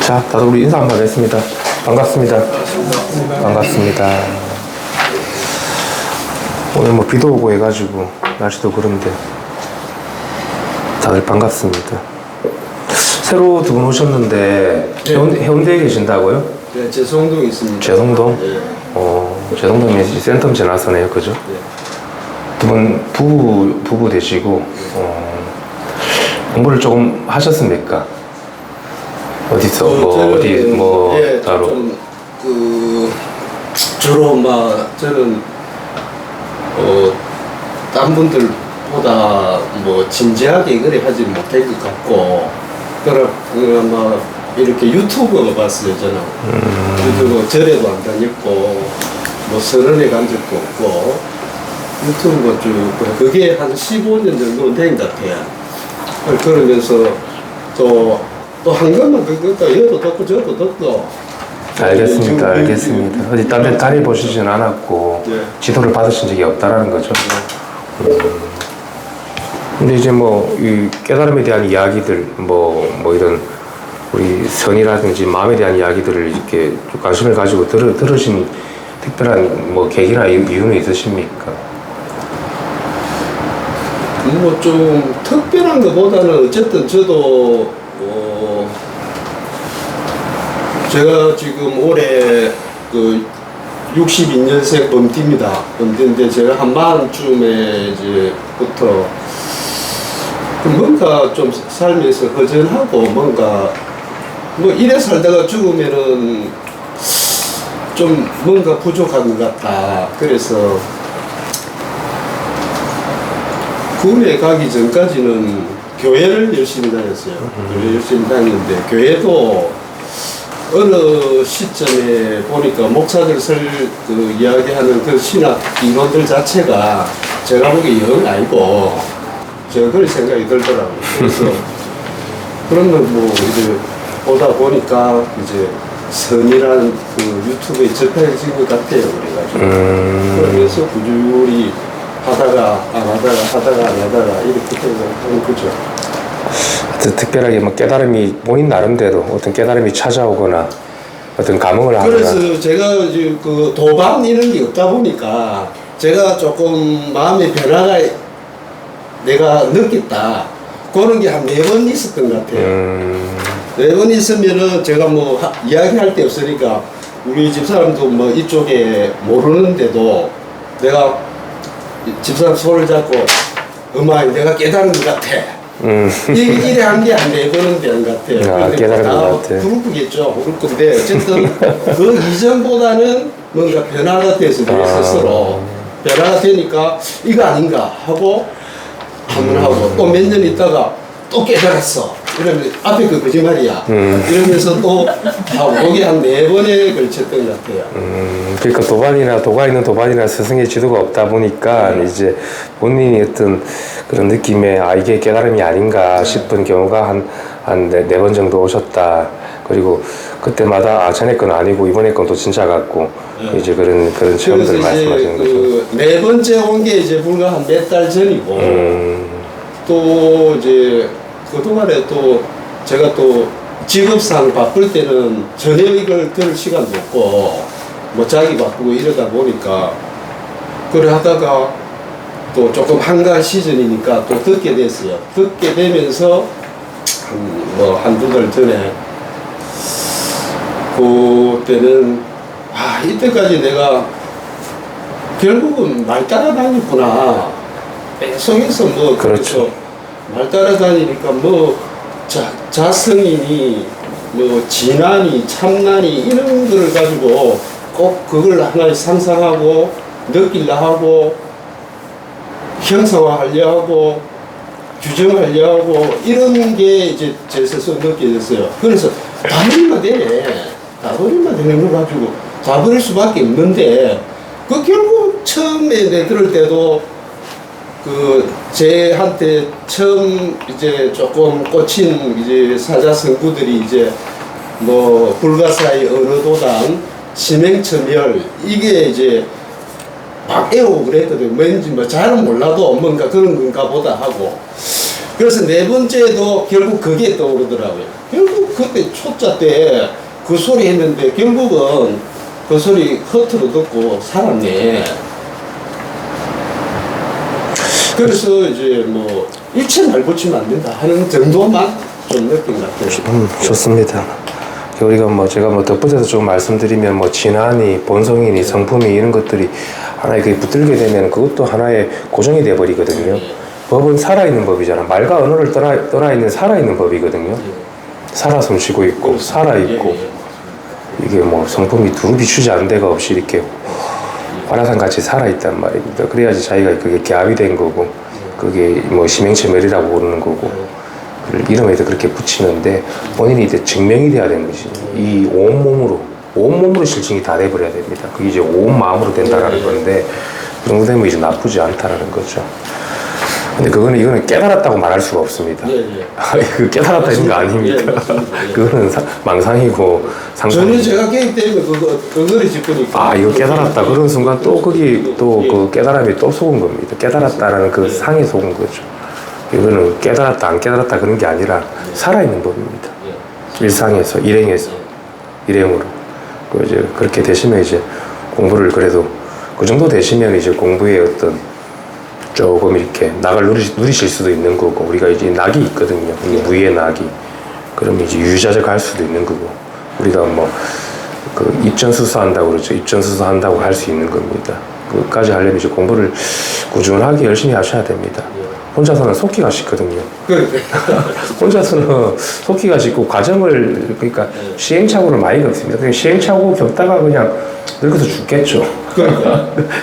자, 다들 우리 인사 한번 하겠습니다. 반갑습니다. 반갑습니다. 오늘 뭐 비도 오고 해가지고 날씨도 그런데 다들 반갑습니다. 새로 두 분 오셨는데 해운대에 계신다고요? 네, 제송동에 있습니다. 제송동? 네. 제송동에 센텀 지나서네요, 그죠? 네. 두 분 부부 되시고 공부를 조금 하셨습니까? 어디서 예, 따로? 주로 저는 딴 분들보다 진지하게 그래 하지 못할 것 같고, 아마 이렇게 유튜브 봤어요, 저는. 유튜브 절에도 안 다녔고, 서른에 간 적도 없고, 유튜브 쭉, 그게 한 15년 정도 된 것 같아요. 그러면서 또 한 것만 그것도 여도 듣고 저도 듣고. 알겠습니다. 어디 딴 데 다녀보시진 않았고, 네. 지도를 받으신 적이 없다라는 거죠. 근데 이제 이 깨달음에 대한 이야기들, 이런 우리 선이라든지 마음에 대한 이야기들을 이렇게 관심을 가지고 들으신 특별한 계기나 이유는 있으십니까? 좀 특별한 것보다는 어쨌든 저도 제가 지금 올해 62년생 범띠입니다. 범띠인데 제가 한 만쯤에 이제부터 뭔가 좀 삶에서 허전하고 뭔가 이래 살다가 죽으면은 좀 뭔가 부족한 것 같다. 그래서 군에 가기 전까지는 교회를 열심히 다녔어요. 교회 열심히 다녔는데 교회도 어느 시점에 보니까 목사들 이야기하는 그 신학 이론들 자체가 제가 보기에 영 아니고 제가 그런 생각이 들더라고요. 그래서 그런 걸 이제 보다 보니까 이제 선이라는 유튜브에 접해진 것 같아요. 그래가지고 그러면서 꾸준히 하다가 안 하다가 이렇게 하는 거죠. 특별하게 깨달음이 본인 나름대로 어떤 깨달음이 찾아오거나 어떤 감흥을 하거나. 그래서 제가 이제 도박 이런 게 없다 보니까 제가 조금 마음의 변화가 내가 느꼈다. 그런 게 한 4번 있었던 것 같아요. 4번 있으면은 제가 이야기할 데 없으니까 우리 집사람도 이쪽에 모르는데도 내가 집사람 손을 잡고 엄마 내가 깨달은 것 같아. 이래 한 게 한 4번은 되는 것 같아요. 깨달은 것 같아. 그룹이겠죠. 그럴 건데 어쨌든 그 이전보다는 뭔가 변화가 돼서 내 스스로 변화가 되니까 이거 아닌가 하고 한번 하고 또 몇 년 있다가 또 깨달았어. 이러면 앞에 거짓말이야. 이러면서 또 하고 그게 한 4번에 걸쳤던 것 같아요. 그러니까 도반이나 스승의 지도가 없다 보니까 이제 본인이 어떤 그런 느낌에 이게 깨달음이 아닌가 싶은 경우가 한 4번 정도 오셨다. 그리고 그때마다 전에 건 아니고 이번에 건 또 진짜 같고 이제 그런 체험들을 말씀하시는 거죠. 4번째 온 게 이제 불과 한 몇 달 전이고 또 이제 그동안에 또 제가 또 직업상 바쁠 때는 전혀 이걸 들을 시간도 없고 자기 바쁘고 이러다 보니까 그래 하다가 또 조금 한가한 시즌이니까 또 듣게 됐어요. 듣게 되면서 한두 달 전에 그때는 이때까지 내가 결국은 말 따라다녔구나. 뺑속에서 그렇죠. 말 따라다니니까 자성이니 진화니 참나니 이런 거를 가지고 꼭 그걸 하나씩 상상하고 느끼려 하고 형상화하려 하고 규정하려 하고 이런 게 이제 제 스스로 느껴졌어요. 그래서 다버리면 되네. 다버리면 되는 걸 가지고 다버릴 수밖에 없는데 결국 처음에 들을 때도 제한테 처음 이제 조금 꽂힌 이제 사자성구들이 이제 불가사의 언어도단 심행처멸 이게 이제 막 애우고 그랬거든요. 왠지 잘은 몰라도 뭔가 그런 건가 보다 하고 그래서 네 번째도 결국 그게 떠오르더라고요. 결국 그때 초짜 때 그 소리 했는데 결국은 그 소리 허투루 듣고 살았네. 그래서 이제 뭐 일체 말 붙이면 안 된다 하는 정도만 좀 느낀 것 같아요. 좋습니다. 우리가 뭐 제가 뭐 덧붙여서 좀 말씀드리면 뭐 진화니 본성이니 성품이 이런 것들이 하나에 그게 붙들게 되면 그것도 하나의 고정이 돼 버리거든요. 법은 살아있는 법이잖아. 말과 언어를 떠나 있는 살아있는 법이거든요. 살아 숨쉬고 있고 살아 있고 이게 뭐 성품이 두루 비추지 않은 데가 없이 이렇게 화라산 같이 살아 있단 말입니다. 그래야지 자기가 그게 개합이 된 거고 그게 뭐 심행체멸이라고 부르는 거고 이름에도 그렇게 붙이는데 본인이 이제 증명이 돼야 되는 거지. 이 온몸으로 실증이 다 돼버려야 됩니다. 그게 이제 온 마음으로 된다라는 건데 그 정도 되면 이제 나쁘지 않다라는 거죠. 근데 이거는 깨달았다고 말할 수가 없습니다. 그 깨달았다 이런 거 아닙니다. 그거는 망상이고 전혀 제가 개입되면 그거를 짚으니까. 아, 이거 깨달았다. 그런 순간 또 거기 또 그 깨달음이 또 속은 겁니다. 깨달았다라는 그 상에 속은 거죠. 이거는 깨달았다, 안 깨달았다 그런 게 아니라 살아있는 법입니다. 일상에서, 일행으로. 이제 그렇게 되시면 이제 공부를 그래도 그 정도 되시면 이제 공부에 어떤 조금 이렇게 낙을 누리실 수도 있는 거고, 우리가 이제 낙이 있거든요. 무의 낙이. 그러면 이제 유자적 할 수도 있는 거고, 우리가 뭐, 그 입전수수한다고 그러죠. 입전수수한다고 할 수 있는 겁니다. 그까지 하려면 이제 공부를 꾸준하게 열심히 하셔야 됩니다. 혼자서는 속기가 쉽거든요. 혼자서는 속기가 쉽고 과정을 그러니까 시행착오를 많이 겪습니다. 그냥 시행착오 겪다가 그냥 늙어서 죽겠죠.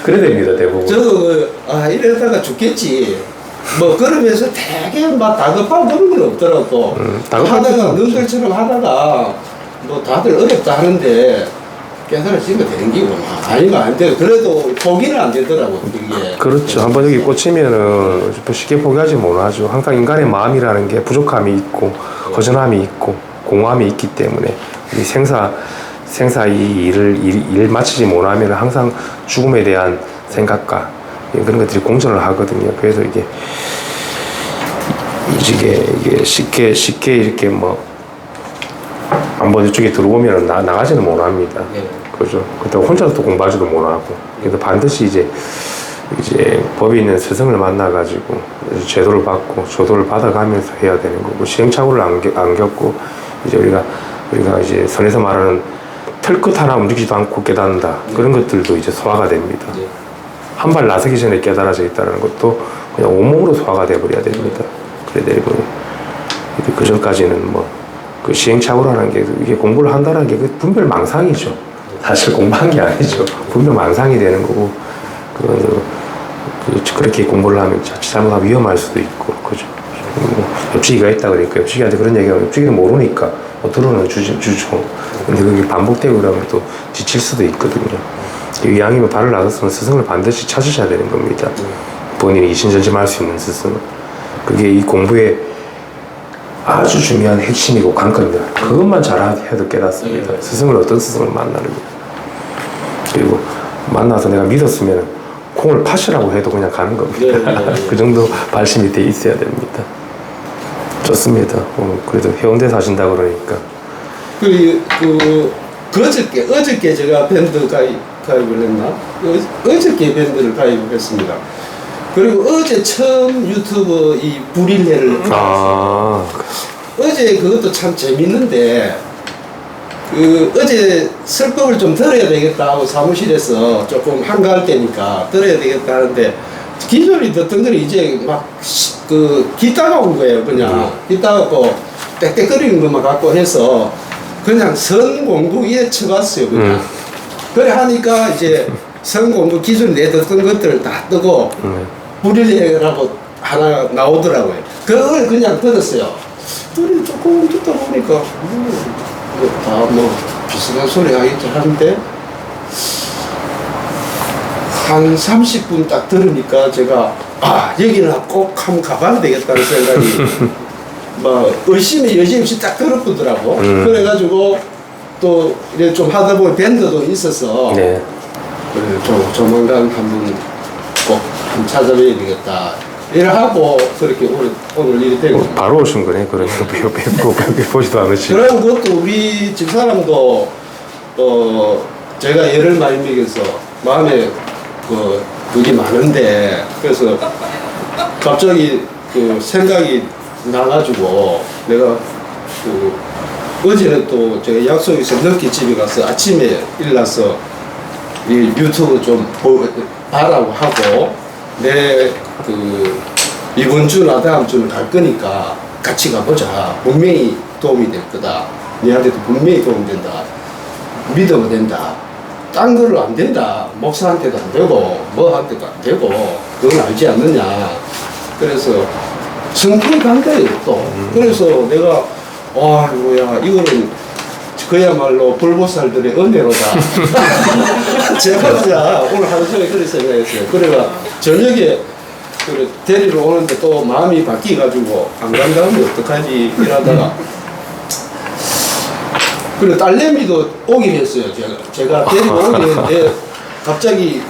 그래 됩니다 대부분. 저도 이러다가 죽겠지. 뭐 그러면서 되게 막 다급하고 그런 건 없더라고. 하다가 너희들처럼 하다가 뭐 다들 어렵다 하는데 깨달아지면 되는 기구나. 아니면 안 돼. 그래도 포기는 안 되더라고, 이게. 그렇죠. 한번 여기 꽂히면은 쉽게 포기하지 못하죠. 항상 인간의 마음이라는 게 부족함이 있고, 허전함이 있고, 공허함이 있기 때문에, 이 생사 이 일을 마치지 못하면 항상 죽음에 대한 생각과 그런 것들이 공존을 하거든요. 그래서 이게 쉽게 이렇게 뭐, 한번 이쪽에 들어오면 나가지는 못합니다. 그죠. 그렇다고 혼자서 또 공부하지도 못하고. 그래서 반드시 이제 법이 있는 스승을 만나가지고 제도를 받고 조도를 받아가면서 해야 되는 거고, 시행착오를 안 겪고, 이제 우리가 이제 선에서 말하는 털끝 하나 움직이지도 않고 깨닫는다. 그런 것들도 이제 소화가 됩니다. 한 발 나서기 전에 깨달아져 있다는 것도 그냥 온몸으로 소화가 돼버려야 됩니다. 그래야 되고, 그 전까지는 뭐, 그 시행착오라는 게, 이게 공부를 한다는 게 분별 망상이죠. 사실 공부한 게 아니죠. 분별 망상이 되는 거고, 그렇게 공부를 하면 자칫 잘못하면 위험할 수도 있고, 그죠. 옆치기가 있다 그러니까 옆치기한테 그런 얘기하면 옆치기는 모르니까 들어는 주죠. 근데 그게 반복되고 그러면 또 지칠 수도 있거든요. 이왕이면 발을 나섰으면 스승을 반드시 찾으셔야 되는 겁니다. 본인이 이신전심할 수 있는 스승을. 그게 이 공부의 아주 중요한 핵심이고 관건입니다. 그것만 잘해도 깨닫습니다. 스승을 어떤 스승을 만나느냐. 그리고 만나서 내가 믿었으면 콩을 파시라고 해도 그냥 가는 겁니다. 그 정도 발심이 돼 있어야 됩니다. 좋습니다. 그래도 해운대 사신다 그러니까. 어저께 제가 밴드 가입을 했나? 어저께 밴드를 가입을 했습니다. 그리고 어제 처음 유튜브 이 불일해를 했어요. 어제 그것도 참 재밌는데, 어제 설법을 좀 들어야 되겠다 하고 사무실에서 조금 한가할 때니까 들어야 되겠다 하는데, 기존에 듣던 걸 이제 막 기타가 온 거예요. 그냥 기타갖고 땡땡거리는 것만 갖고 해서 그냥 선 공부 위에 쳐봤어요. 그냥. 그래 하니까 이제 선 공부 기존에 내 듣던 것들을 다 뜨고 불일해라고 하나 나오더라고요. 그걸 그냥 들었어요. 그래 조금 듣다 보니까 다 뭐 비슷한 소리 하겠지 하는데, 한 30분 딱 들으니까 제가 여기는 꼭 한번 가봐야 되겠다는 생각이 막 의심이 여지없이 딱 들어보더라고. 그래가지고 또 이래 좀 하다 보면 밴드도 있어서 그래 조만간 한번 꼭 찾아뵈야 되겠다 일하고 그렇게 오늘 일이 되고. 바로 오신 거네. 그러니까 뵙고 보지도 않으시고. 그런 것도 우리 집사람도 제가 애를 많이 먹여서 마음에 그게 많은데 그래서 갑자기 그 생각이 나가지고 내가 어제는 또 제가 약속이 있어 늦게 집에 가서 아침에 일어나서 이 유튜브 좀 봐라고 하고 내 이번 주나 다음 주는 갈 거니까 같이 가보자. 분명히 도움이 될 거다. 니한테도 분명히 도움이 된다. 믿으면 된다. 딴 걸로 안 된다. 목사한테도 안 되고 뭐한테도 안 되고 그건 알지 않느냐. 그래서 선택한 거예요 또. 그래서 내가 뭐야 이거는 그야말로 불보살들의 은혜로다. 제가 진짜 오늘 하루 종일 그렇게 생각했어요. 그래가 저녁에 데리러 오는데 또 마음이 바뀌어가지고 안 간다면 어떡하지 이러다가 그리고 딸내미도 오긴 했어요. 제가 데리러 오긴 했는데 갑자기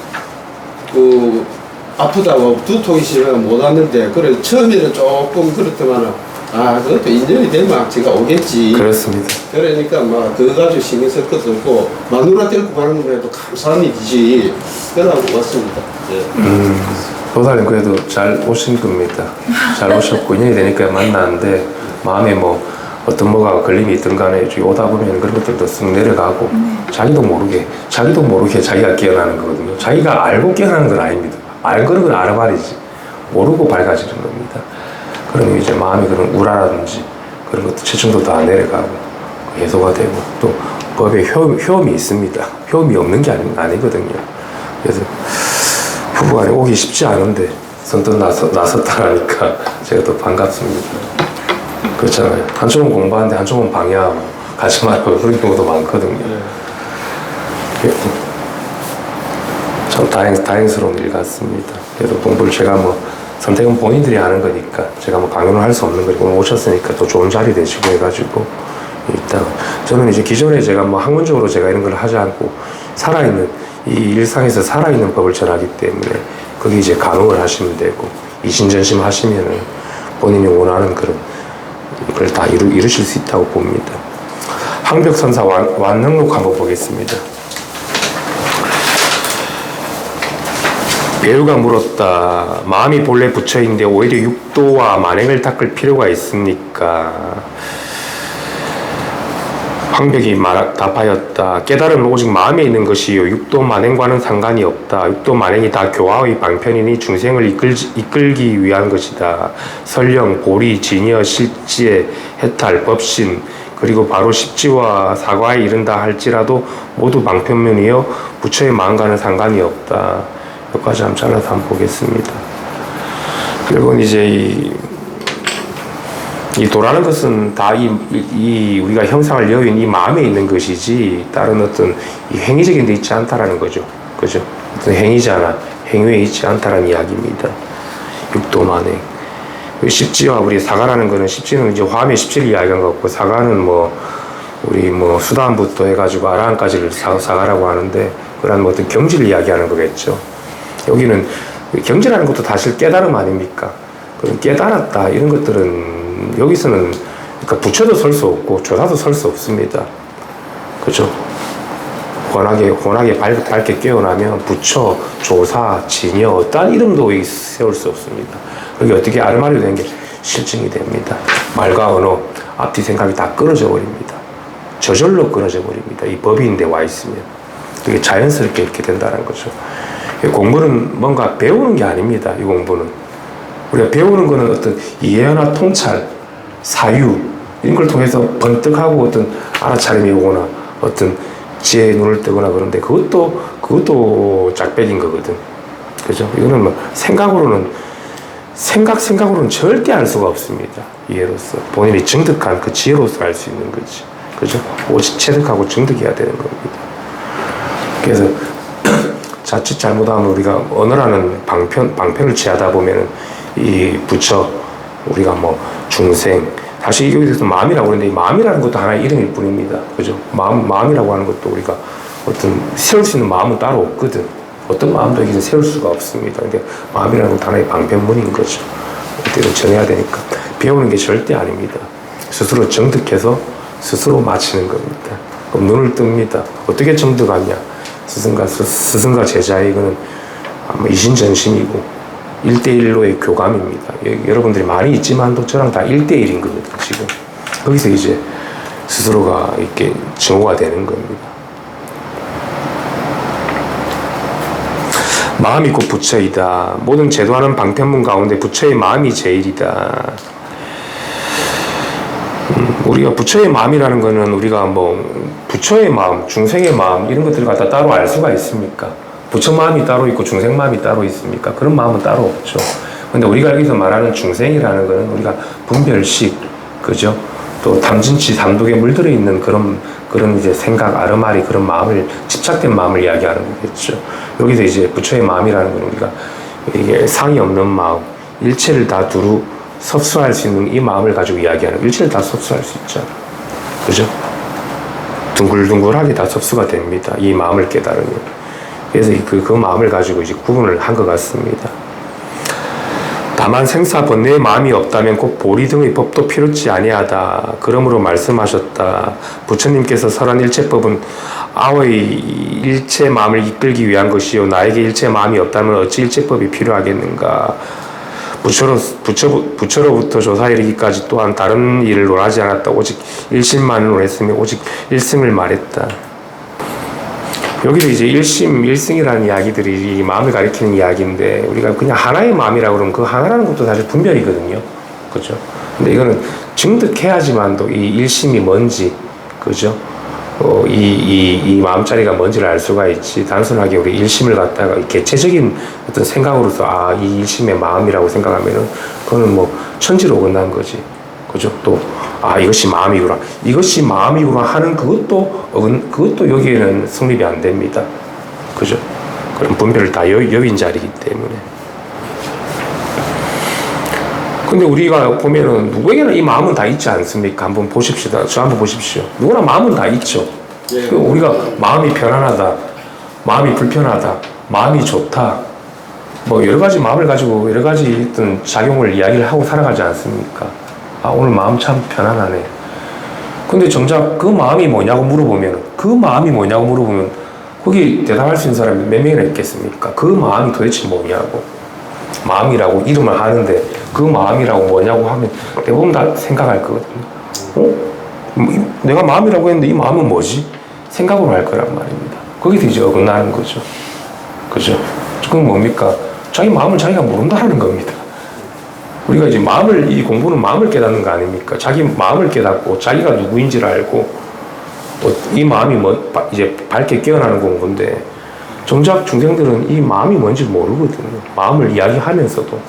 아프다고 두통이 심해서 못 왔는데 그래 처음에는 조금 그렇더만은 그것도 인연이 되면 제가 오겠지. 그렇습니다. 그러니까 막 그거 가지고 신경 쓸 것도 없고 마누라 데리고 가는 거면 또 감사한 일이지. 그러고 왔습니다. 예. 도사님 그래도 잘 오신 겁니다. 잘 오셨고 인연이 되니까 만났는데 마음에 뭐 어떤 뭐가 걸림이 있든 간에 오다 보면 그런 것들도 쓱 내려가고 자기도 모르게 자기가 깨어나는 거거든요. 자기가 알고 깨어나는 건 아닙니다. 알고는 건 알아버리지 모르고 밝아지는 겁니다. 그러면 이제 마음이 그런 우라라든지 그런 것도 체중도 다 내려가고 해소가 되고 또 법에 효험이 있습니다. 효험이 없는 게 아니거든요. 그래서 부부간에 오기 쉽지 않은데 선뜻 나섰다라니까 제가 더 반갑습니다. 그렇잖아요. 한쪽은 공부하는데 한쪽은 방해하고 가지 말고 그런 경우도 많거든요. 참 다행스러운 일 같습니다. 그래도 공부를 제가 선택은 본인들이 하는 거니까 제가 강요는 할 수 없는 거니까 오늘 오셨으니까 또 좋은 자리 되시고 해가지고 일단 저는 이제 기존에 제가 학문적으로 제가 이런 걸 하지 않고 살아있는 이 일상에서 살아있는 법을 전하기 때문에 거기 이제 강응을 하시면 되고 이신전심 하시면은 본인이 원하는 그런 걸 다 이루실 수 있다고 봅니다. 항벽선사 완능록 한번 보겠습니다. 배우가 물었다. 마음이 본래 부처인데 오히려 육도와 만행을 닦을 필요가 있습니까? 황벽이 답하였다. 깨달음은 오직 마음에 있는 것이요 육도 만행과는 상관이 없다. 육도 만행이 다 교화의 방편이니 중생을 이끌기 위한 것이다. 설령, 보리, 진여, 실지에, 해탈, 법신 그리고 바로 십지와 사과에 이른다 할지라도 모두 방편문이요 부처의 마음과는 상관이 없다. 여기까지 한번 잘라서 한번 보겠습니다. 결국은 이제 이 도라는 것은 다 우리가 형상을 여인 이 마음에 있는 것이지 다른 어떤 이 행위적인 데 있지 않다라는 거죠. 그죠? 어떤 행위잖아. 행위에 있지 않다라는 이야기입니다. 육도만행. 십지와 우리 사가라는 거는 십지는 이제 화엄의 십지를 이야기한 것 같고 사가는 우리 수단부터 해가지고 아라한까지를 사가라고 하는데 그런 어떤 경지를 이야기하는 거겠죠. 여기는 경지라는 것도 사실 깨달음 아닙니까? 깨달았다 이런 것들은 여기서는 그러니까 부처도 설 수 없고 조사도 설 수 없습니다. 그죠? 혼하게 밝게 깨어나면 부처, 조사, 진여 어떤 이름도 세울 수 없습니다. 그게 어떻게 아르마리로 된 게 실증이 됩니다. 말과 언어, 앞뒤 생각이 다 끊어져 버립니다. 저절로 끊어져 버립니다. 이 법인데 와 있으면 그게 자연스럽게 이렇게 된다는 거죠. 공부는 뭔가 배우는 게 아닙니다. 이 공부는 우리가 배우는 거는 어떤 이해나 통찰, 사유 이런 걸 통해서 번뜩하고 어떤 알아차림이 오거나 어떤 지혜의 눈을 뜨거나 그런데 그것도 짝배기인 거거든. 그죠? 이거는 생각으로는 절대 알 수가 없습니다. 이해로서 본인이 증득한 그 지혜로서 알 수 있는 거지. 그죠? 오직 체득하고 증득해야 되는 겁니다. 그래서 자칫 잘못하면 우리가 언어라는 방편을 취하다 보면은 이 부처 우리가 중생 다시 여기 대해서 마음이라고 하는데 이 마음이라는 것도 하나의 이름일 뿐입니다. 그죠? 마음이라고 하는 것도 우리가 어떤 세울 수 있는 마음은 따로 없거든. 어떤 마음도 여기서 세울 수가 없습니다. 근데 마음이라는 건 하나의 방편문인 거죠. 어떻게든 전해야 되니까. 배우는 게 절대 아닙니다. 스스로 정득해서 스스로 마치는 겁니다. 그럼 눈을 뜹니다. 어떻게 정득하냐? 스승과 제자의 이거는 이신전심이고 1대1로의 교감입니다. 여러분들이 많이 있지만도 저랑 다 1대1인 거거든요, 지금. 거기서 이제 스스로가 이렇게 증오가 되는 겁니다. 마음이 곧 부처이다. 모든 제도하는 방편문 가운데 부처의 마음이 제일이다. 우리가 부처의 마음이라는 거는 우리가 뭐 부처의 마음, 중생의 마음 이런 것들을 갖다 따로 알 수가 있습니까? 부처 마음이 따로 있고 중생 마음이 따로 있습니까? 그런 마음은 따로 없죠. 근데 우리가 여기서 말하는 중생이라는 거는 우리가 분별식, 그죠? 또 탐진치, 삼독에 물들어 있는 그런 이제 생각, 아르마리 그런 마음을, 집착된 마음을 이야기하는 거겠죠. 여기서 이제 부처의 마음이라는 건 우리가 이게 상이 없는 마음, 일체를 다 두루 섭수할 수 있는 이 마음을 가지고 이야기하는, 일체를 다 섭수할 수 있잖아. 그죠? 둥글둥글하게 다 섭수가 됩니다. 이 마음을 깨달으면. 그래서 그 마음을 가지고 이제 구분을 한 것 같습니다. 다만 생사 번뇌의 마음이 없다면 곧 보리 등의 법도 필요치 아니하다. 그러므로 말씀하셨다. 부처님께서 설한 일체법은 아의 일체 마음을 이끌기 위한 것이요 나에게 일체 마음이 없다면 어찌 일체법이 필요하겠는가. 부처로부터 조사에 이르기까지 또한 다른 일을 논하지 않았다. 오직 일심만을 논했으며 오직 일승을 말했다. 여기도 이제 일심, 일승이라는 이야기들이 이 마음을 가리키는 이야기인데 우리가 그냥 하나의 마음이라고 그러면 그 하나라는 것도 사실 분별이거든요. 그죠? 근데 이거는 증득해야지만도 이 일심이 뭔지, 그죠? 이 마음자리가 뭔지를 알 수가 있지. 단순하게 우리 일심을 갖다가 개체적인 어떤 생각으로서 이 일심의 마음이라고 생각하면은 그거는 뭐 천지로 어긋난 거지. 그죠? 또 이것이 마음이구나. 이것이 마음이구나 하는 그것도 여기에는 성립이 안 됩니다. 그죠? 그럼 분별을 다 여인 자리이기 때문에. 근데 우리가 보면은 누구에게나 이 마음은 다 있지 않습니까? 한번 보십시다. 저 한번 보십시오. 누구나 마음은 다 있죠. 네. 우리가 마음이 편안하다, 마음이 불편하다, 마음이 좋다, 뭐 여러 가지 마음을 가지고 여러 가지 어떤 작용을 이야기를 하고 살아가지 않습니까? 오늘 마음 참 편안하네. 근데 정작 그 마음이 뭐냐고 물어보면 거기 대답할 수 있는 사람이 몇 명이나 있겠습니까? 그 마음이 도대체 뭐냐고. 마음이라고 이름을 하는데 그 마음이라고 뭐냐고 하면 대부분 다 생각할 거거든요. 내가 마음이라고 했는데 이 마음은 뭐지? 생각으로 할 거란 말입니다. 거기서 이제 어긋나는 거죠. 그죠? 그건 뭡니까? 자기 마음을 자기가 모른다는 겁니다. 우리가 이제 이 공부는 마음을 깨닫는 거 아닙니까? 자기 마음을 깨닫고 자기가 누구인지를 알고 이 마음이 이제 밝게 깨어나는 공부인데 정작 중생들은 이 마음이 뭔지 모르거든요. 마음을 이야기하면서도.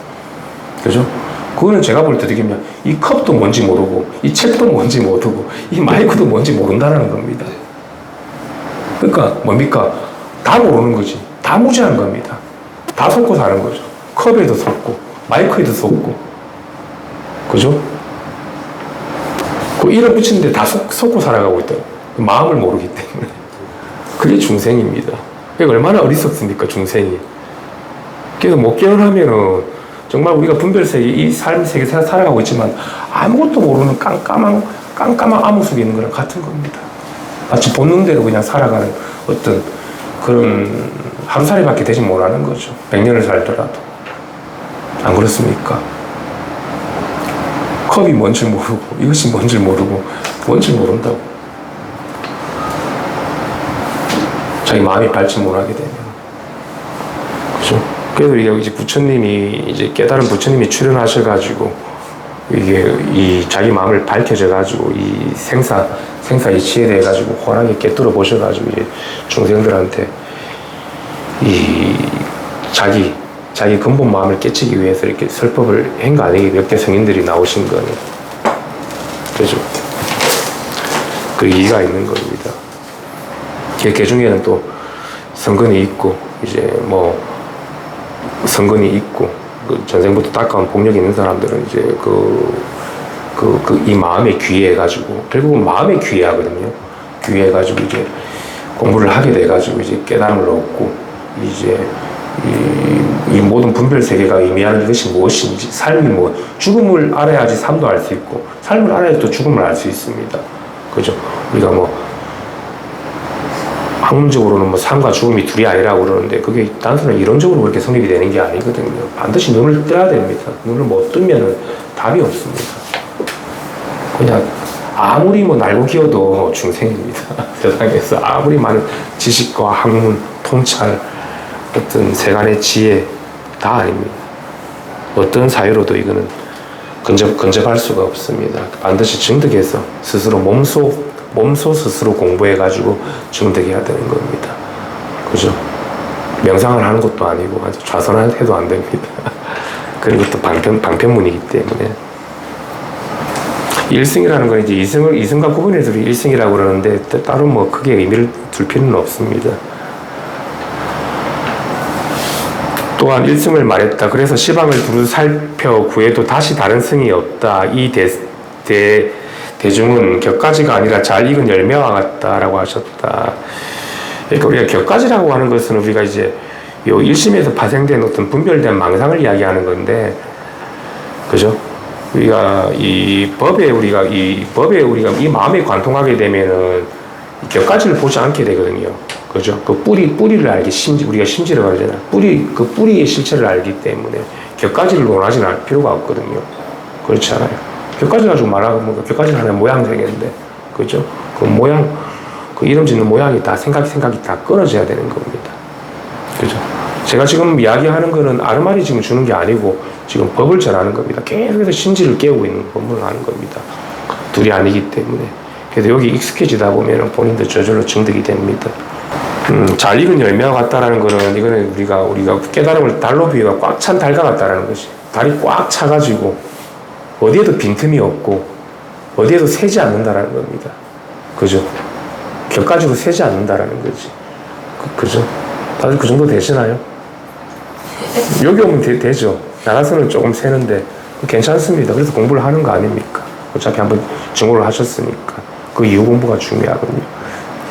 그죠? 그거는 제가 볼 때 되게 이 컵도 뭔지 모르고 이 책도 뭔지 모르고 이 마이크도 뭔지 모른다는 겁니다. 그러니까 뭡니까? 다 모르는 거지. 다 무지한 겁니다. 다 속고 사는 거죠. 컵에도 속고 마이크에도 속고. 그죠? 그 이름 붙이는데 다 속고 살아가고 있다. 마음을 모르기 때문에. 그게 중생입니다. 그게 얼마나 어리석습니까, 중생이. 그래서 못 깨어나면은 정말 우리가 분별세계, 이 삶 세계에서 살아가고 있지만 아무것도 모르는 깜깜한 암흑 속에 있는 거랑 같은 겁니다. 마치 본능대로 그냥 살아가는 어떤 그런 하루살이밖에 되지 못하는 거죠. 100년을 살더라도. 안 그렇습니까? 컵이 뭔지 모르고 이것이 뭔지 모르고 뭔지 모른다고. 자기 마음이 밝지 못하게 되면. 그죠? 그래서 이제 부처님이 이제 깨달은 부처님이 출연하셔가지고 이게 자기 마음을 밝혀져가지고 이 생사 이치에 대해 가지고 환하게 깨뚫어 보셔가지고 이제 중생들한테 이 자기 근본 마음을 깨치기 위해서 이렇게 설법을 한 거 아니에요? 몇 개 성인들이 나오신 거는. 그죠? 그 이의가 있는 겁니다. 그 중에는 또 성근이 있고, 이제 뭐, 성근이 있고, 그 전생부터 닦아온 복력이 있는 사람들은 이제 이 마음에 귀해가지고, 결국은 마음에 귀해하거든요. 귀해가지고 이제 공부를 하게 돼가지고 이제 깨달음을 얻고, 이제 이 모든 분별 세계가 의미하는 이것이 무엇인지, 삶이 뭐, 죽음을 알아야지 삶도 알 수 있고, 삶을 알아야 또 죽음을 알 수 있습니다. 그죠? 우리가 뭐, 학문적으로는 뭐 삶과 죽음이 둘이 아니라고 그러는데, 그게 단순히 이론적으로 그렇게 성립이 되는 게 아니거든요. 반드시 눈을 떠야 됩니다. 눈을 못 뜨면은 답이 없습니다. 그냥 아무리 뭐 날고 기어도 중생입니다. 세상에서 아무리 많은 지식과 학문, 통찰, 어떤 세간의 지혜 다 아닙니다. 어떤 사유로도 이거는 근접할 수가 없습니다. 반드시 증득해서 스스로 몸소 스스로 공부해가지고 증득해야 되는 겁니다. 그죠? 명상을 하는 것도 아니고 아주 좌선해도 안 됩니다. 그리고 또 방편문이기 때문에. 일승이라는 건 이제 이승과 구분해서 일승이라고 그러는데 따로 뭐 크게 의미를 둘 필요는 없습니다. 또한 일승을 말했다. 그래서 시방을 두루 살펴 구해도 다시 다른 승이 없다. 이 대중은 격가지가 아니라 잘 익은 열매와 같다라고 하셨다. 그러니까 우리가 격가지라고 하는 것은 우리가 이제 요 일심에서 파생된 어떤 분별된 망상을 이야기하는 건데, 그죠? 우리가 이 법에 우리가 이 마음에 관통하게 되면은 격가지를 보지 않게 되거든요. 그죠? 그 뿌리를 알기 우리가 심지라고 하잖아요. 그 뿌리의 실체를 알기 때문에 격가지를 논하지는 않을 필요가 없거든요. 그렇지 않아요? 격가지 가지고 말하면 격가지는 하나의 모양새인데, 그죠? 그 모양, 그 이름 짓는 모양이 다 생각이 다 끊어져야 되는 겁니다. 그죠? 제가 지금 이야기하는 거는 아르마리 지금 주는 게 아니고 지금 법을 전하는 겁니다. 계속해서 심지를 깨우고 있는 법문을 하는 겁니다. 둘이 아니기 때문에. 그래서 여기 익숙해지다 보면 본인도 저절로 증득이 됩니다. 잘 익은 열매와 같다라는 거는 이거는 우리가 깨달음을 달로 비유가 꽉 찬 달과 같다라는 것이, 달이 꽉 차가지고 어디에도 빈틈이 없고 어디에도 새지 않는다라는 겁니다. 그죠? 격가지로 새지 않는다라는 거지. 그죠? 다들 그 정도 되시나요? 여기 오면 되죠. 나가서는 조금 새는데 괜찮습니다. 그래서 공부를 하는 거 아닙니까? 어차피 한번 증오를 하셨으니까. 그 이후 공부가 중요하거든요.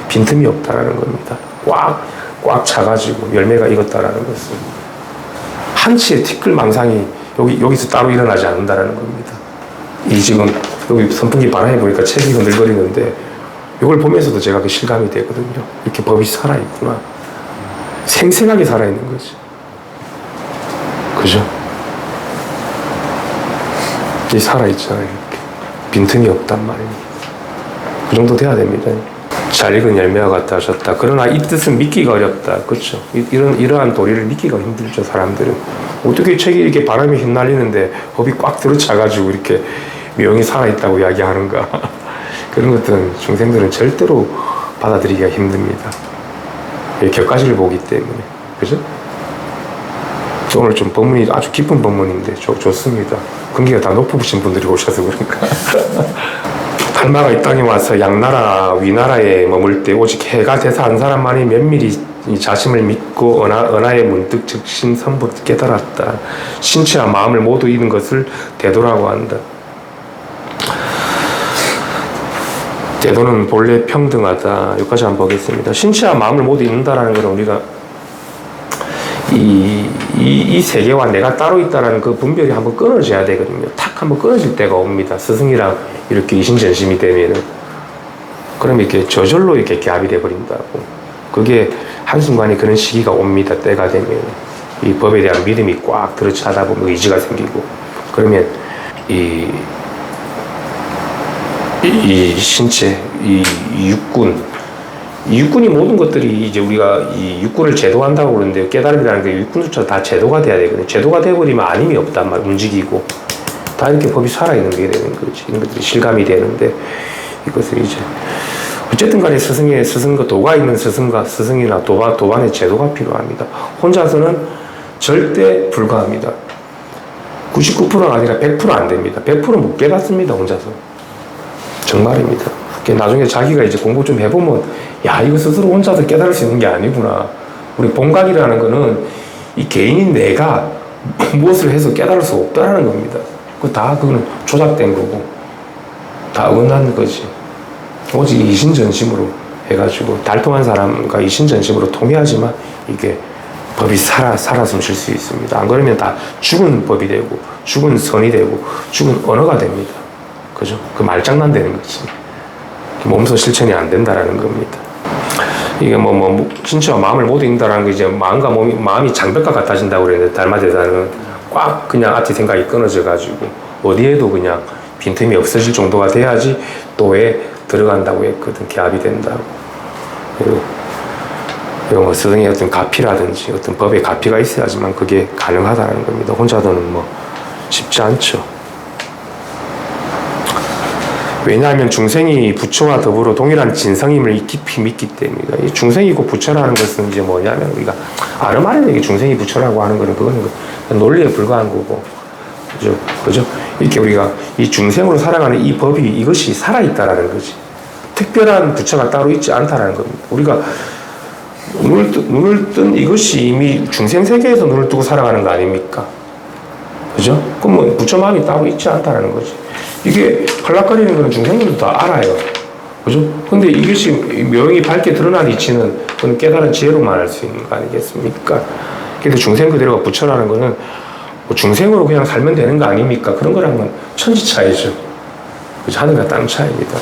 빈틈이 없다라는 겁니다. 꽉 차가지고 열매가 익었다라는 것은 한치의 티끌 망상이 여기서 따로 일어나지 않는다라는 겁니다. 이 지금 여기 선풍기 바람에 보니까 책이 흔들거리는데 이걸 보면서도 제가 그 실감이 되거든요. 이렇게 법이 살아있구나. 생생하게 살아있는 거지. 그죠? 이 살아있잖아요. 이렇게. 빈틈이 없단 말입니다. 그 정도 돼야 됩니다. 잘 익은 열매와 같다 하셨다. 그러나 이 뜻은 믿기가 어렵다. 그렇죠? 이러한 도리를 믿기가 힘들죠, 사람들은. 어떻게 책이 이렇게 바람에 휘날리는데 법이 꽉 들어차가지고 이렇게 명이 살아있다고 이야기하는가. 그런 것들은 중생들은 절대로 받아들이기가 힘듭니다. 격가지를 보기 때문에. 그죠? 오늘 좀 법문이 아주 깊은 법문인데 좋습니다. 근기가 다 높으신 분들이 오셔서 그런가. 탈마가 이 땅에 와서 양나라 위나라에 머물 때 오직 해가 돼서 한 사람만이 면밀히 이 자심을 믿고 은하에 문득 즉신 선부 깨달았다. 신체와 마음을 모두 잃은 것을 대도라고 한다. 대도는 본래 평등하다. 여기까지 한번 보겠습니다. 신체와 마음을 모두 잃는다라는 것은 우리가 이 세계와 내가 따로 있다는 그 분별이 한번 끊어져야 되거든요. 탁 한번 끊어질 때가 옵니다. 스승이랑 이렇게 이신전심이 되면은. 그럼 이렇게 저절로 이렇게 갭이 돼버린다고. 그게 한순간에 그런 시기가 옵니다. 때가 되면. 이 법에 대한 믿음이 꽉 들어차다 보면 의지가 생기고. 그러면 이 신체, 이 육군이 모든 것들이 이제 우리가 이 육군을 제도한다고 그러는데 깨달음이라는 게 육군조차 다 제도가 돼야 되거든요. 제도가 돼버리면 아님이 없단 말, 움직이고. 다 이렇게 법이 살아있는 게 되는 거지. 이런 것들이 실감이 되는데 이것을 이제 어쨌든 간에 스승과 도가 있는 스승이나 도반의 제도가 필요합니다. 혼자서는 절대 불가합니다. 99%가 아니라 100% 안 됩니다. 100% 못 깨닫습니다. 혼자서. 정말입니다. 나중에 자기가 이제 공부 좀 해보면 야 이거 스스로 혼자서 깨달을 수 있는 게 아니구나. 우리 본각이라는 거는 이 개인인 내가 무엇을 해서 깨달을 수 없다는 겁니다. 그거는 조작된 거고 다 어긋난 거지. 오직 이신전심으로 해가지고 달통한 사람과 이신전심으로 통해야지만 이게 법이 살아 숨쉴 수 있습니다. 안 그러면 다 죽은 법이 되고, 죽은 선이 되고, 죽은 언어가 됩니다. 그죠? 그 말장난 되는 거지. 몸소 실천이 안 된다라는 겁니다. 이게 진짜 마음을 못 읽는다라는 게 이제 마음이 장벽과 같아진다고 그랬는데, 달마대사는 꽉 그냥 아티 생각이 끊어져가지고, 어디에도 그냥 빈틈이 없어질 정도가 돼야지 또에 들어간다고 했거든. 개합이 된다고. 그리고 스승의 어떤 가피라든지 어떤 법의 가피가 있어야지만 그게 가능하다는 겁니다. 혼자서는 쉽지 않죠. 왜냐하면 중생이 부처와 더불어 동일한 진성임을 깊이 믿기 때문이다. 이 중생이고 부처라는 것은 이제 뭐냐면 우리가 아르마리에게 중생이 부처라고 하는 거는 그거는 논리에 불과한 거고, 그죠? 이렇게 우리가 이 중생으로 살아가는 이 법이 이것이 살아있다라는 거지. 특별한 부처가 따로 있지 않다라는 겁니다. 우리가 눈을 뜬 이것이 이미 중생 세계에서 눈을 뜨고 살아가는 거 아닙니까? 그죠? 그럼 부처 마음이 따로 있지 않다라는 거지. 이게 팔락거리는 거는 중생들도 다 알아요. 그죠? 근데 이것이 묘히 밝게 드러난 이치는 그건 깨달은 지혜로만 알 수 있는 거 아니겠습니까? 그래서 중생 그대로가 부처라는 거는 중생으로 그냥 살면 되는 거 아닙니까? 그런 거랑은 천지 차이죠. 그죠? 하늘과 땅 차이입니다.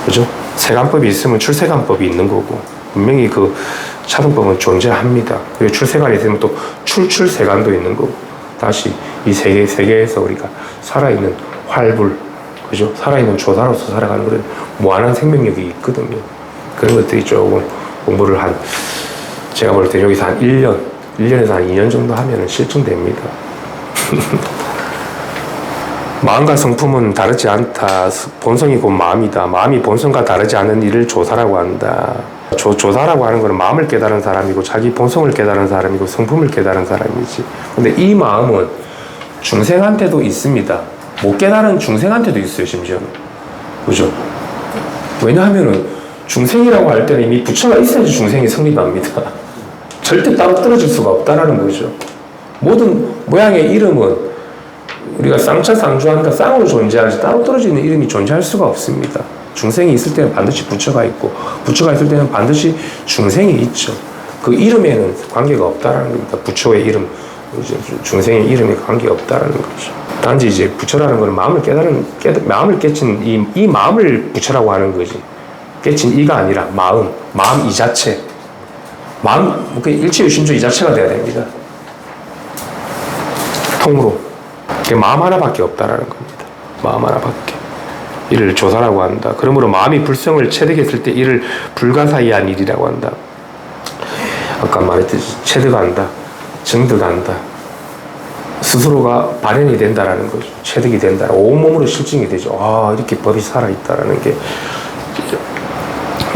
그죠? 세간법이 있으면 출세간법이 있는 거고, 분명히 그 차등법은 존재합니다. 그리고 출세간이 있으면 또 출세간도 있는 거고, 다시 이 세계에서 우리가 살아있는 활불, 그죠? 살아있는 조사로서 살아가는 그런 무한한 생명력이 있거든요. 그런 것들이 조금 공부를 제가 볼 때 여기서 한 1년에서 한 2년 정도 하면 실증됩니다. 마음과 성품은 다르지 않다. 본성이 곧 마음이다. 마음이 본성과 다르지 않은 일을 조사라고 한다. 조사라고 하는 것은 마음을 깨달은 사람이고, 자기 본성을 깨달은 사람이고, 성품을 깨달은 사람이지. 근데 이 마음은 중생한테도 있습니다. 못 깨달은 중생한테도 있어요, 심지어는. 그죠? 왜냐하면은 중생이라고 할 때는 이미 부처가 있어야지 중생이 성립합니다. 절대 따로 떨어질 수가 없다라는 거죠. 모든 모양의 이름은 우리가 쌍차쌍주한다, 쌍으로 존재하지 따로 떨어지는 이름이 존재할 수가 없습니다. 중생이 있을 때는 반드시 부처가 있고, 부처가 있을 때는 반드시 중생이 있죠. 그 이름에는 관계가 없다라는 겁니다. 부처의 이름, 중생의 이름에 관계가 없다라는 거죠. 단지 이제 부처라는 것은 마음을 깨친 이 마음을 부처라고 하는 거지. 깨친 이가 아니라 마음 이 자체. 그 일체유심조 이 자체가 돼야 됩니다. 통으로. 마음 하나밖에 없다라는 겁니다. 마음 하나밖에. 이를 조사라고 한다. 그러므로 마음이 불성을 체득했을 때 이를 불가사의한 일이라고 한다. 아까 말했듯이 체득한다, 증득한다. 스스로가 발현이 된다라는 거죠. 체득이 된다. 온몸으로 실증이 되죠. 아, 이렇게 법이 살아있다라는 게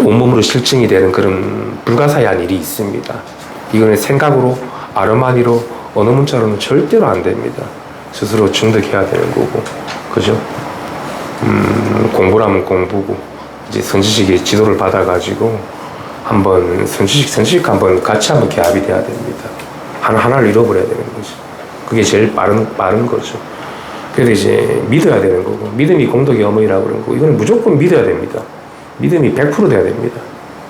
온몸으로 실증이 되는 그런 불가사의한 일이 있습니다. 이거는 생각으로, 아르마니로, 언어 문자로는 절대로 안 됩니다. 스스로 증득해야 되는 거고, 그죠? 공부라면 공부고, 이제 선지식의 지도를 받아가지고 한번 선지식 한번 같이 한번 개합이 돼야 됩니다. 하나를 잃어버려야 되는 거죠. 그게 제일 빠른 거죠. 그래서 이제 믿어야 되는 거고, 믿음이 공덕의 어머니라고 그런 거고, 이거는 무조건 믿어야 됩니다. 믿음이 100% 돼야 됩니다.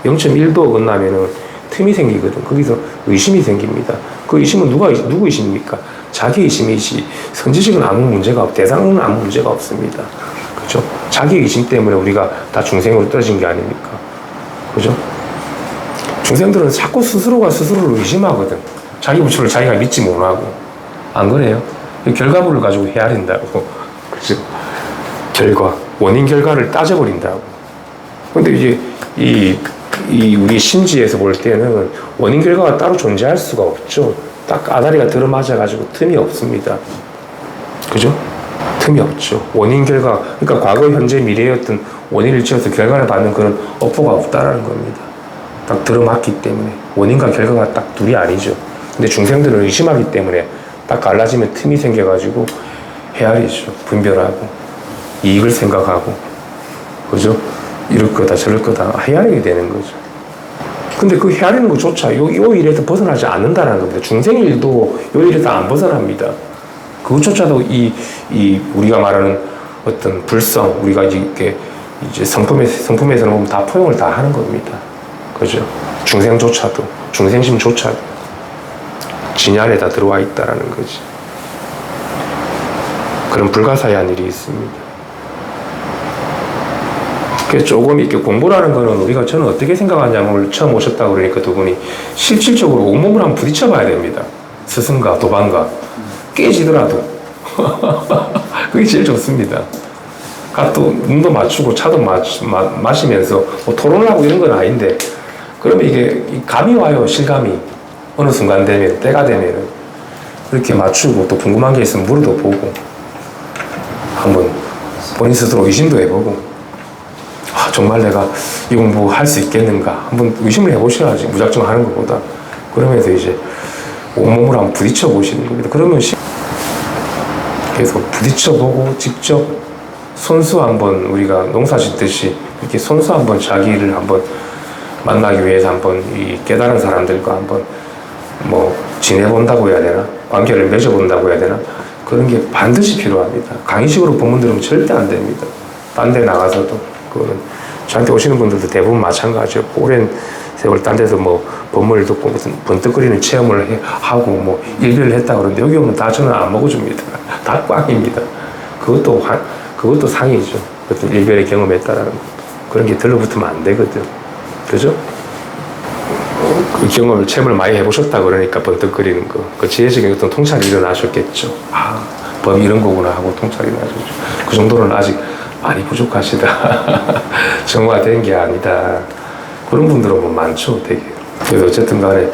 0.1도 어긋나면은 틈이 생기거든. 거기서 의심이 생깁니다. 그 의심은 누구 의심입니까? 자기 의심이지. 선지식은 아무 문제가 대상은 아무 문제가 없습니다. 그죠? 자기 의심 때문에 우리가 다 중생으로 떨어진 게 아닙니까? 그죠? 중생들은 자꾸 스스로가 스스로를 의심하거든. 자기 부처를 자기가 믿지 못하고. 안 그래요? 결과물을 가지고 헤아린다고. 그죠? 원인 결과를 따져버린다고. 근데 이제 우리 심지에서 볼 때는 원인 결과가 따로 존재할 수가 없죠. 딱 아다리가 들어맞아가지고 틈이 없습니다. 그죠? 틈이 없죠. 원인 결과, 그러니까 과거, 현재, 미래의 어떤 원인을 지어서 결과를 받는 그런 어포가 없다라는 겁니다. 딱 들어맞기 때문에 원인과 결과가 딱 둘이 아니죠. 근데 중생들은 의심하기 때문에 딱 갈라지면 틈이 생겨가지고 헤아리죠. 분별하고 이익을 생각하고, 그죠? 이럴 거다 저럴 거다 헤아리게 되는 거죠. 근데 그 헤아리는 것조차 요 일에서 벗어나지 않는다는 겁니다. 중생 일도 요 일에서 안 벗어납니다. 그것조차도 우리가 말하는 어떤 불성, 우리가 이제 성품에서는 보면 다 포용을 다 하는 겁니다. 그죠? 중생심조차도. 진이 안에다 들어와 있다라는 거지. 그런 불가사의한 일이 있습니다. 그래서 조금 이렇게 공부라는 거는 우리가 저는 어떻게 생각하냐면 오늘 처음 오셨다고 그러니까 두 분이 실질적으로 온몸을 한번 부딪혀 봐야 됩니다. 스승과 도반과 깨지더라도 그게 제일 좋습니다. 또 눈도 맞추고 차도 마시면서 뭐 토론을 하고 이런 건 아닌데 그러면 이게 감이 와요. 실감이 어느 순간 되면 때가 되면은 그렇게 맞추고 또 궁금한 게 있으면 물어도 보고 한번 본인 스스로 의심도 해보고 정말 내가 이 공부 할 수 있겠는가 한번 의심을 해보셔야지 무작정 하는 것보다. 그러면서 이제 온몸을 한번 부딪혀 보시는 겁니다. 그러면 계속 부딪혀보고 직접 손수 한번 우리가 농사 짓듯이 이렇게 손수 한번 자기를 한번 만나기 위해서 한번 이 깨달은 사람들과 한번 뭐 지내본다고 해야 되나 관계를 맺어본다고 해야 되나 그런 게 반드시 필요합니다. 강의식으로 본문 들으면 절대 안 됩니다. 딴 데 나가서도 그거는 저한테 오시는 분들도 대부분 마찬가지예요. 오랜 세월 딴 데서 뭐 법문을 듣고 무슨 번뜩거리는 체험을 하고 뭐 일별을 했다 그러는데 여기 오면 다 저는 안 먹어줍니다. 다 꽝입니다. 그것도 상이죠. 어떤 일별의 경험했다라는 거. 그런 게 들러붙으면 안 되거든. 그죠? 그 경험을 체험을 많이 해보셨다 그러니까 번뜩거리는 거. 그 지혜적인 어떤 통찰이 일어나셨겠죠. 법이 이런 거구나 하고 통찰이 나셨죠. 그 정도는 아직 많이 부족하시다. 정화된 게 아니다. 그런 분들은 뭐 많죠, 되게. 그래서 어쨌든 간에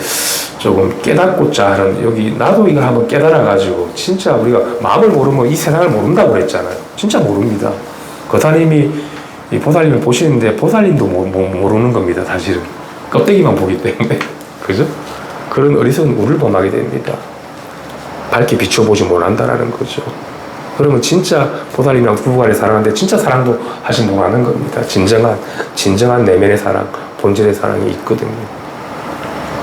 조금 깨닫고자 하는, 여기 나도 이걸 한번 깨달아가지고, 진짜 우리가 마음을 모르면 이 세상을 모른다고 그랬잖아요. 진짜 모릅니다. 거사님이 이 보살님을 보시는데, 보살님도 모르는 겁니다, 사실은. 껍데기만 보기 때문에. 그죠? 그런 어리석은 우를 범하게 됩니다. 밝게 비춰보지 못한다라는 거죠. 그러면 진짜 보살님이랑 부부간의 사랑하는데 진짜 사랑도 하시 못하는 겁니다. 진정한 내면의 사랑, 본질의 사랑이 있거든요.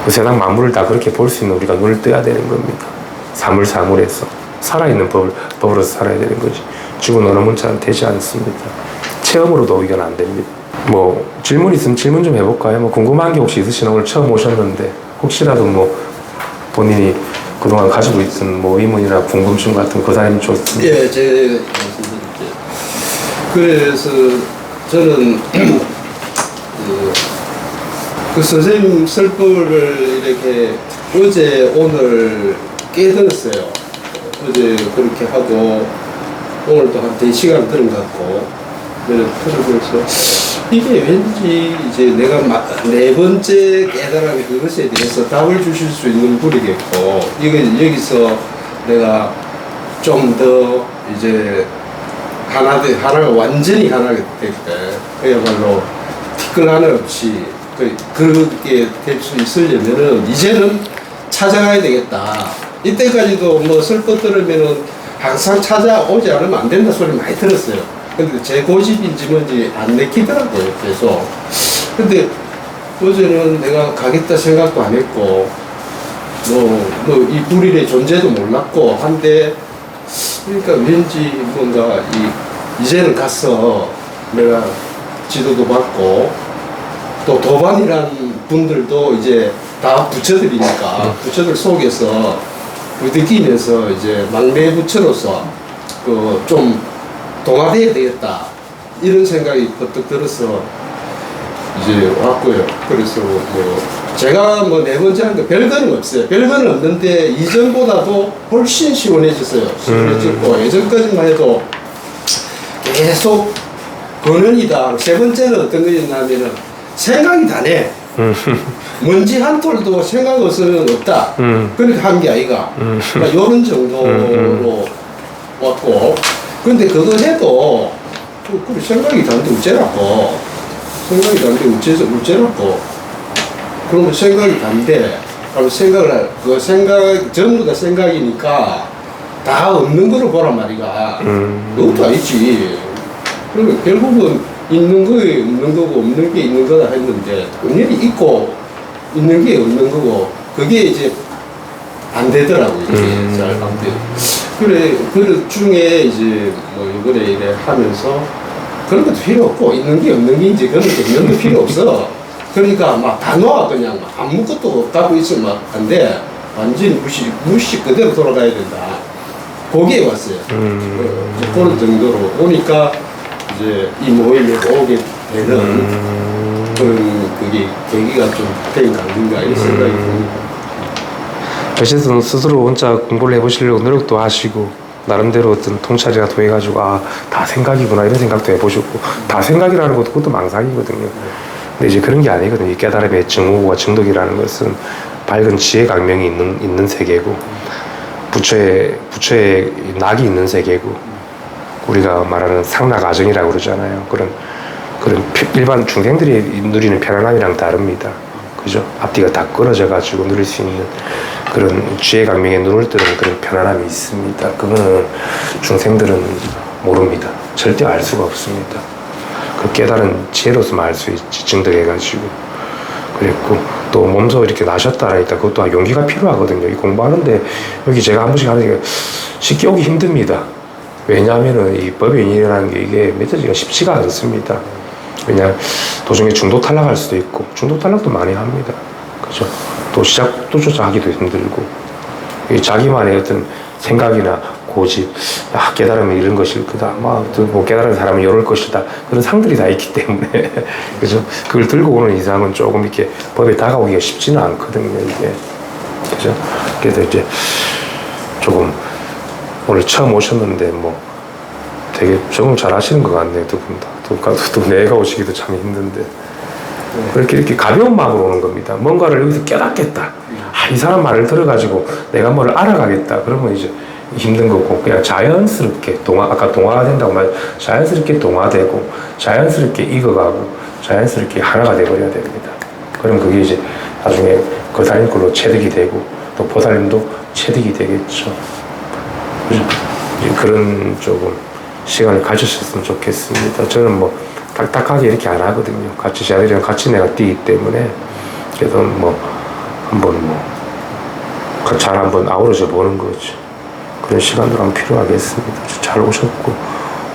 그 세상 만물을 다 그렇게 볼 수 있는 우리가 눈을 떠야 되는 겁니다. 사물사물에서 살아있는 법으로서 살아야 되는 거지. 죽은 어느 문자는 되지 않습니다. 체험으로도 이건 안 됩니다. 뭐 질문 있으면 질문 좀 해볼까요? 뭐 궁금한 게 혹시 있으시나? 오늘 처음 오셨는데 혹시라도 뭐 본인이 그동안 가지고 있던 뭐 의문이나 궁금증 같은 거사님이 좋습니다. 예, 제 말씀드릴게요. 그래서 저는 그 선생님 설법을 이렇게 어제 오늘 깨달았어요. 어제 그렇게 하고 오늘 또 한 4시간 들은 것 같고 그래서 이게 왠지 이제 내가 4번째 깨달음의 그것에 대해서 답을 주실 수 있는 분이겠고 여기서 내가 좀 더 이제 하나가 완전히 하나가 될 때 그야말로 티끌 하나 없이 그렇게 될 수 있으려면은 이제는 찾아가야 되겠다. 이때까지도 뭐 쓸 것 들으면은 항상 찾아오지 않으면 안 된다 소리 많이 들었어요. 근데 제 고집인지 뭔지 안 내키더라고요. 그래서 근데 어제는 내가 가겠다 생각도 안 했고 이 불일의 존재도 몰랐고 한데 그러니까 왠지 뭔가 이제는 가서 내가 지도도 받고 또 도반이란 분들도 이제 다 부처들이니까 부처들 속에서 느끼면서 이제 막내 부처로서 좀 동화돼야 되겠다 이런 생각이 버뜩 들어서 이제 왔고요. 그래서 뭐 제가 뭐 4번째 하는 거 별거는 없어요. 별거는 없는데 이전보다도 훨씬 시원해졌어요. 시원해졌고 예전까지만 해도 계속 근원이다. 3번째는 어떤 거였냐면은 생각이 다네. 먼지 한 톨도 생각 없으면 없다. 그러니까 한 게 아이가. 그러니까 이런 정도로 왔고. 근데 그거 해도 그래 생각이 다는데 어째라고. 생각이 다는데 어째라고. 그러면 생각이 단데 그럼 그 생각 전부 다 생각이니까 다 없는 거로 보란 말이가. 그것도 아니지. 그러면 결국은 있는 거에 없는 거고 없는 게 있는 거다 했는데 은연히 있고 있는 게 없는 거고 그게 이제 안 되더라고요. 이게 잘 안 돼요. 그래 그 중에 이제 뭐 이번에 이래 하면서 그런 것도 필요 없고 있는 게 없는 게 이제 그런 게 있는 거 필요 없어. 그러니까 막 다 놓아 그냥 막 아무것도 갖고 있으면 막 안 돼. 완전히 무시 그대로 돌아가야 된다. 거기에 왔어요. 그런 정도로 오니까 이제 이 모임에 오게 되는 그게 계기가 좀 된 거 아닌가 이런 생각이 듭니다. 어쨌든 스스로 혼자 공부를 해보시려고 노력도 하시고 나름대로 어떤 통찰이나 통해가지고 아 다 생각이구나 이런 생각도 해보시고 다 생각이라는 것도 그것도 망상이거든요. 근데 이제 그런 게 아니거든요. 이 깨달음의 증오와 증독이라는 것은 밝은 지혜 강명이 있는 세계고 부처의 낙이 있는 세계고 우리가 말하는 상락아정이라고 그러잖아요. 그런 일반 중생들이 누리는 편안함이랑 다릅니다. 그죠? 앞뒤가 다 끊어져 가지고 누릴 수 있는 그런 지혜 강명에 눈을 뜨는 그런 편안함이 있습니다. 그거는 중생들은 모릅니다. 절대 알 수가 없습니다. 그 깨달은 지혜로서만 알 수 있지, 증득해가지고. 그랬고, 또 몸소 이렇게 나셨다라니까 그것도 용기가 필요하거든요. 이 공부하는데, 여기 제가 한 번씩 하는 게 쉽게 오기 힘듭니다. 왜냐하면은 이 법의 인연이라는 게 이게 맺어지기가 쉽지가 않습니다. 왜냐, 도중에 중도 탈락할 수도 있고, 중도 탈락도 많이 합니다. 그죠? 또 시작도조차 하기도 힘들고, 이 자기만의 어떤 생각이나 고집, 깨달으면 이런 것일 거다. 뭐 깨달은 사람은 이럴 것이다. 그런 상들이 다 있기 때문에. 그죠? 그걸 들고 오는 이상은 조금 이렇게 법에 다가오기가 쉽지는 않거든요, 이게. 그죠? 그래서 이제 조금 오늘 처음 오셨는데 뭐 되게 적응 잘 하시는 것 같네요, 두 분 다. 또 내가 오시기도 참 힘든데. 이렇게 가벼운 마음으로 오는 겁니다. 뭔가를 여기서 깨닫겠다. 이 사람 말을 들어가지고 내가 뭐를 알아가겠다. 그러면 이제 힘든 거고, 그냥 자연스럽게 아까 동화가 된다고 말, 자연스럽게 동화되고, 자연스럽게 익어가고, 자연스럽게 하나가 되어버려야 됩니다. 그럼 그게 이제 나중에 거사님꼴로 체득이 되고, 또 보살님도 체득이 되겠죠. 그런 조금 시간을 가지셨으면 좋겠습니다. 저는 뭐 딱딱하게 이렇게 안 하거든요. 같이 쟤들이랑 같이 내가 뛰기 때문에. 그래서 뭐 한번 잘 한번 아우러져 보는 거죠. 그런 시간도 한번 필요하겠습니다. 잘 오셨고,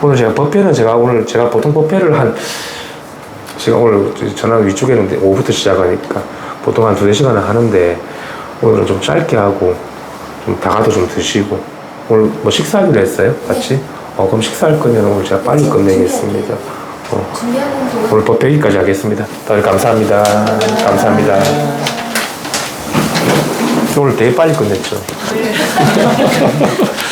오늘 제가 제가 보통 법회를 제가 오늘 전화 위쪽에 있는데 오후부터 시작하니까 보통 한 2-4시간을 하는데 오늘은 좀 짧게 하고 좀 다가도 좀 드시고, 오늘 뭐 식사하기로 했어요? 같이? 그럼 식사할 거면 오늘 제가 빨리 끝내겠습니다. 오늘 법회 여기까지 하겠습니다. 다들 감사합니다. 감사합니다. 오늘 되게 빨리 끝냈죠.